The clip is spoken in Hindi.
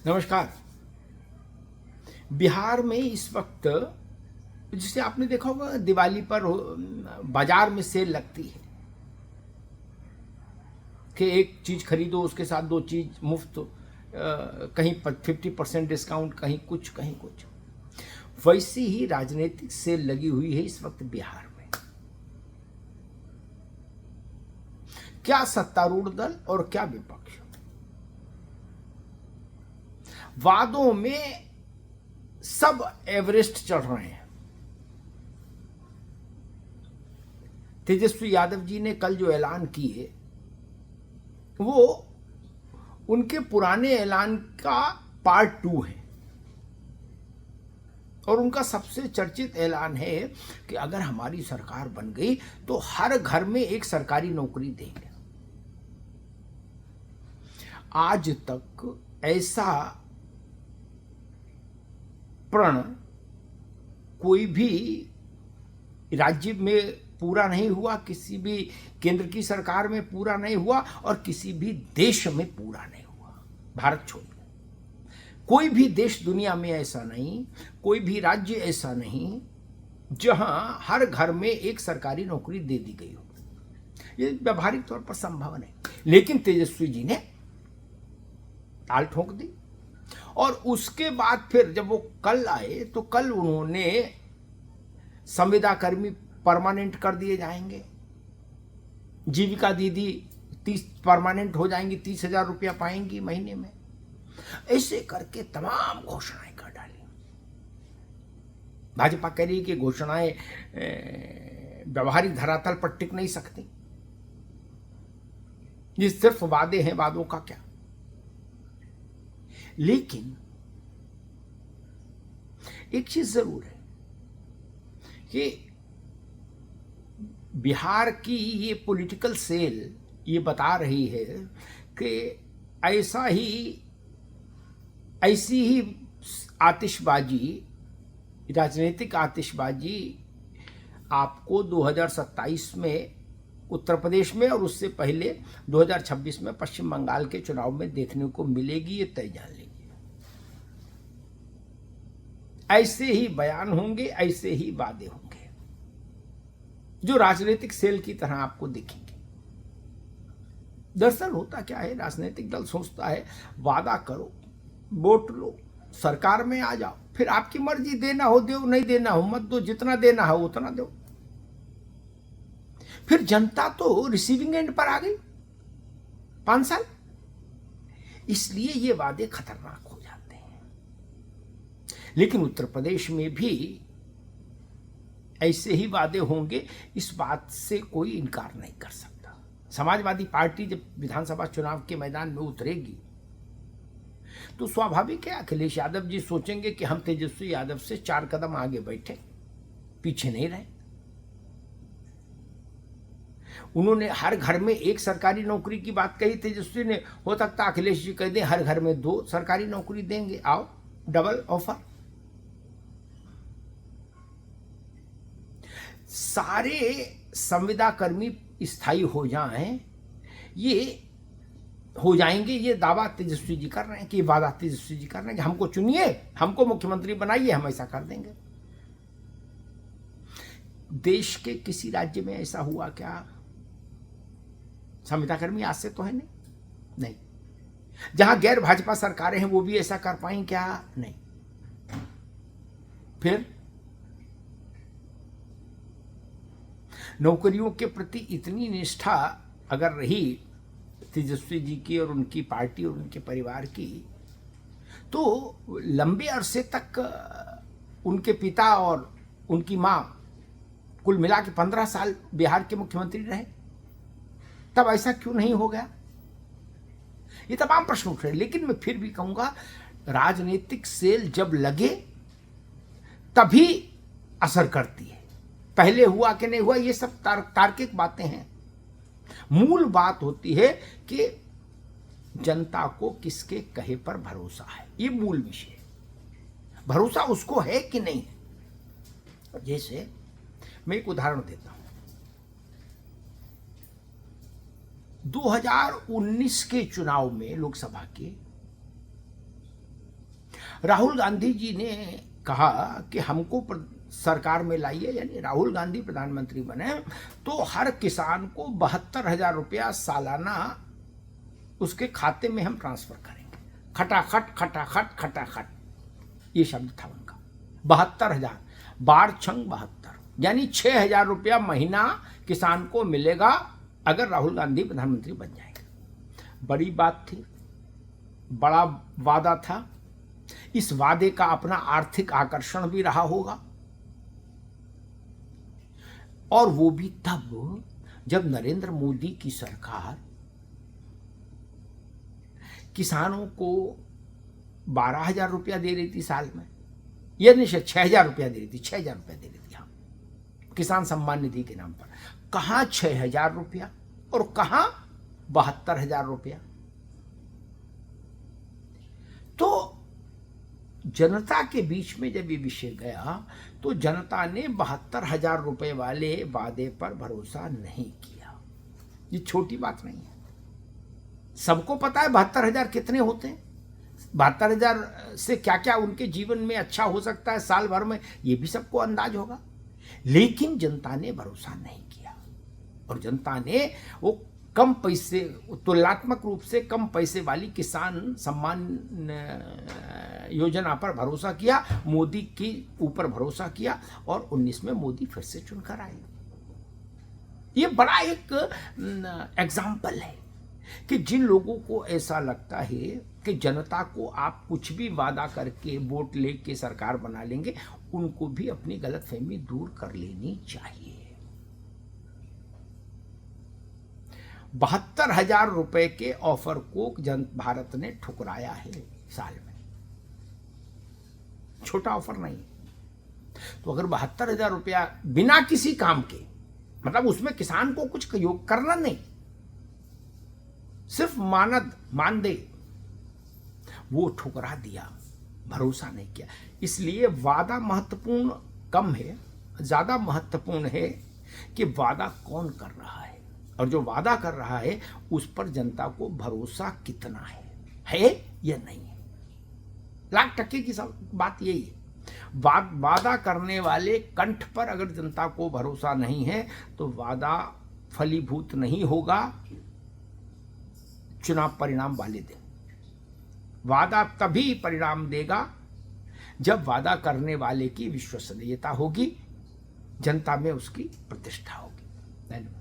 नमस्कार। बिहार में इस वक्त जिसे आपने देखा होगा दिवाली पर बाजार में सेल लगती है कि एक चीज खरीदो उसके साथ दो चीज मुफ्त, कहीं 50% डिस्काउंट, कहीं कुछ कहीं कुछ। वैसी ही राजनीतिक सेल लगी हुई है इस वक्त बिहार में। क्या सत्तारूढ़ दल और क्या विपक्ष वादों में सब एवरेस्ट चढ़ रहे हैं। तेजस्वी यादव जी ने कल जो ऐलान किए वो उनके पुराने ऐलान का पार्ट 2 है और उनका सबसे चर्चित ऐलान है कि अगर हमारी सरकार बन गई तो हर घर में एक सरकारी नौकरी देंगे। आज तक ऐसा प्रण कोई भी राज्य में पूरा नहीं हुआ, किसी भी केंद्र की सरकार में पूरा नहीं हुआ और किसी भी देश में पूरा नहीं हुआ। भारत छोड़िए, कोई भी देश दुनिया में ऐसा नहीं, कोई भी राज्य ऐसा नहीं जहां हर घर में एक सरकारी नौकरी दे दी गई हो। ये व्यावहारिक तौर पर संभव नहीं, लेकिन तेजस्वी जी ने ताल ठोक दी। और उसके बाद फिर जब वो कल आए तो कल उन्होंने संविदा कर्मी परमानेंट कर दिए जाएंगे, जीविका दीदी 30 परमानेंट हो जाएंगी, 30,000 रुपया पाएंगी महीने में। ऐसे करके तमाम घोषणाएं कर डाली। भाजपा कह रही है कि घोषणाएं व्यवहारिक धरातल पर टिक नहीं सकती, ये सिर्फ वादे हैं, वादों का क्या। लेकिन एक चीज जरूर है कि बिहार की ये पॉलिटिकल सेल ये बता रही है कि ऐसी ही आतिशबाजी, राजनीतिक आतिशबाजी आपको 2027 में उत्तर प्रदेश में और उससे पहले 2026 में पश्चिम बंगाल के चुनाव में देखने को मिलेगी। ये तय जान लीजिए। ऐसे ही बयान होंगे, ऐसे ही वादे होंगे जो राजनीतिक सेल की तरह आपको दिखेंगे। दरअसल होता क्या है, राजनीतिक दल सोचता है वादा करो, वोट लो, सरकार में आ जाओ, फिर आपकी मर्जी, देना हो दो, नहीं देना हो मत दो, जितना देना हो उतना दो। फिर जनता तो रिसीविंग एंड पर आ गई 5 साल। इसलिए ये वादे खतरनाक हो जाते हैं। लेकिन उत्तर प्रदेश में भी ऐसे ही वादे होंगे, इस बात से कोई इनकार नहीं कर सकता। समाजवादी पार्टी जब विधानसभा चुनाव के मैदान में उतरेगी तो स्वाभाविक है अखिलेश यादव जी सोचेंगे कि हम तेजस्वी यादव से 4 कदम आगे बैठे, पीछे नहीं रहे। उन्होंने हर घर में एक सरकारी नौकरी की बात कही तेजस्वी ने, हो सकता अखिलेश जी कह दें हर घर में 2 सरकारी नौकरी देंगे, आओ डबल ऑफर। सारे संविदा कर्मी स्थायी हो जाएं, ये हो जाएंगे, ये दावा तेजस्वी जी कर रहे हैं कि वादा तेजस्वी जी कर रहे हैं कि हमको चुनिए, हमको मुख्यमंत्री बनाइए, हम ऐसा कर देंगे। देश के किसी राज्य में ऐसा हुआ क्या? संविदा कर्मी आज से तो है नहीं। जहां गैर भाजपा सरकारें हैं वो भी ऐसा कर पाएं क्या? नहीं। फिर नौकरियों के प्रति इतनी निष्ठा अगर रही तेजस्वी जी की और उनकी पार्टी और उनके परिवार की, तो लंबे अरसे तक उनके पिता और उनकी मां कुल मिला के 15 साल बिहार के मुख्यमंत्री रहे। तब ऐसा क्यों नहीं हो गया? ये तमाम प्रश्न उठ रहे। लेकिन मैं फिर भी कहूंगा, राजनीतिक सेल जब लगे तभी असर करती है। पहले हुआ कि नहीं हुआ ये सब तार्किक बातें हैं। मूल बात होती है कि जनता को किसके कहे पर भरोसा है, ये मूल विषय है। भरोसा उसको है कि नहीं है। जैसे मैं एक उदाहरण देता हूं, 2019 के चुनाव में लोकसभा के राहुल गांधी जी ने कहा कि हमको सरकार में लाइए, यानी राहुल गांधी प्रधानमंत्री बने तो हर किसान को 72,000 रुपया सालाना उसके खाते में हम ट्रांसफर करेंगे। खटाखट खटाखट खटाखट, ये शब्द था उनका। 72,000 बार छंग 72, यानी 6,000 रुपया महीना किसान को मिलेगा अगर राहुल गांधी प्रधानमंत्री बन जाएंगे। बड़ी बात थी, बड़ा वादा था। इस वादे का अपना आर्थिक आकर्षण भी रहा होगा, और वो भी तब जब नरेंद्र मोदी की सरकार किसानों को 12,000 रुपया दे रही थी साल में, या नहीं 6,000 रुपया दे रही थी, 6,000 रुपया दे रही थी, हाँ, किसान सम्मान निधि के नाम पर। कहाँ 6,000 रुपया और कहाँ 72,000 रुपया। तो जनता के बीच में जब ये विषय गया तो जनता ने 72,000 रुपए वाले वादे पर भरोसा नहीं किया। ये छोटी बात नहीं है, सबको पता है 72,000 कितने होते हैं, 72,000 से क्या क्या उनके जीवन में अच्छा हो सकता है साल भर में, ये भी सबको अंदाज होगा। लेकिन जनता ने भरोसा नहीं किया, और जनता ने वो कम पैसे, तुलनात्मक रूप से कम पैसे वाली किसान सम्मान योजना पर भरोसा किया, मोदी के ऊपर भरोसा किया, और 19 में मोदी फिर से चुनकर आए। ये बड़ा एक एग्जाम्पल है कि जिन लोगों को ऐसा लगता है कि जनता को आप कुछ भी वादा करके वोट लेके सरकार बना लेंगे, उनको भी अपनी गलतफहमी दूर कर लेनी चाहिए। 72,000 रुपए के ऑफर को भारत ने ठुकराया है साल में, छोटा ऑफर नहीं। तो अगर 72,000 रुपया बिना किसी काम के, मतलब उसमें किसान को कुछ योग करना नहीं, सिर्फ मानदेय, वो ठुकरा दिया, भरोसा नहीं किया। इसलिए वादा महत्वपूर्ण कम है, ज्यादा महत्वपूर्ण है कि वादा कौन कर रहा है, और जो वादा कर रहा है उस पर जनता को भरोसा कितना है या नहीं है। लाख टके की सब बात यही है। वादा करने वाले कंठ पर अगर जनता को भरोसा नहीं है तो वादा फलीभूत नहीं होगा चुनाव परिणाम वाले दिन। वादा तभी परिणाम देगा जब वादा करने वाले की विश्वसनीयता होगी, जनता में उसकी प्रतिष्ठा होगी। धन्यवाद।